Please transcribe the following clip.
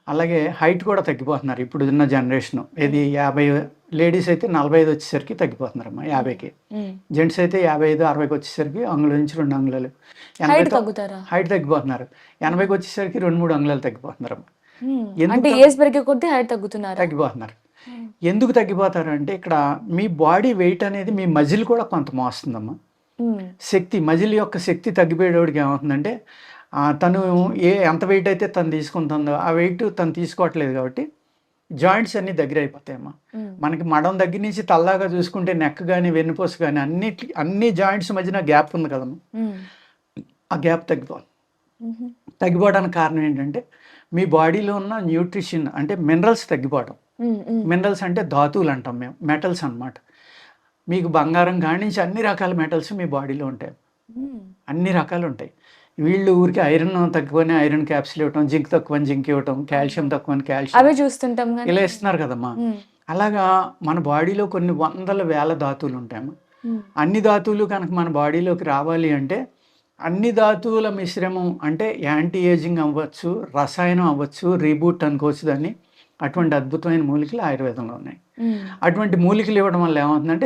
అలాగే హైట్ కూడా తగ్గిపోతున్నారు ఇప్పుడున్న జనరేషన్. ఇది 50 లేడీస్ అయితే 45 వచ్చేసరికి తగ్గిపోతున్నారమ్మా 50కి. జెంట్స్ అయితే 55, 60కి వచ్చేసరికి అంగుళం నుంచి 2 అంగుళాలు. హైట్ తగ్గుతారా? హైట్ తగ్గిపోతున్నారు. 80కి వచ్చేసరికి 2-3 అంగుళాలు తగ్గిపోతున్నారమ్మా. అంటే ఏజ్ పెరిగే కొద్దీ హైట్ తగ్గుతున్నారు. తగ్గిపోతున్నారు. ఎందుకు తగ్గిపోతారు అంటే ఇక్కడ మీ బాడీ వెయిట్ అనేది మీ మజిల్ కూడా కొంత మోస్తుందమ్మా. శక్తి మజిల్ యొక్క శక్తి తగ్గిపోయేటోడికి ఏమవుతుందంటే తను ఎంత వెయిట్ అయితే తను తీసుకుంటుందో ఆ వెయిట్ తను తీసుకోవట్లేదు కాబట్టి జాయింట్స్ అన్నీ దగ్గర అయిపోతాయమ్మా. మనకి మడం దగ్గర నుంచి తల్లాగా చూసుకుంటే నెక్ కానీ వెన్నుపూస కానీ అన్ని జాయింట్స్ మధ్యన గ్యాప్ ఉంది కదమ్మా. ఆ గ్యాప్ తగ్గిపోవడానికి కారణం ఏంటంటే మీ బాడీలో ఉన్న న్యూట్రిషన్ అంటే మినరల్స్ తగ్గిపోవడం. మినరల్స్ అంటే ధాతువులు అంటాం మేము, మెటల్స్ అన్నమాట. మీకు బంగారం కాడి నుంచి అన్ని రకాల మెటల్స్ మీ బాడీలో ఉంటాయి, అన్ని రకాలు ఉంటాయి. వీళ్ళు ఊరికి ఐరన్ తక్కువని ఐరన్ క్యాప్సిల్ ఇవ్వటం, జింక్ తక్కువని జింక్ ఇవ్వటం, కాల్షియం తక్కువని కాల్షియం అవే చూస్తుంటాం ఇలా ఇస్తున్నారు కదమ్మా. అలాగా మన బాడీలో కొన్ని వందల వేల ధాతువులు ఉంటాయమ్మా. అన్ని ధాతువులు కనుక మన బాడీలోకి రావాలి అంటే అన్ని ధాతువుల మిశ్రమం అంటే యాంటీ ఏజింగ్ అవ్వచ్చు, రసాయనం అవ్వచ్చు, రీబూట్ అనుకోవచ్చు దాన్ని. అటువంటి అద్భుతమైన మూలికలు ఆయుర్వేదంలో ఉన్నాయి. అటువంటి మూలికలు ఇవ్వడం వల్ల ఏమవుతుందంటే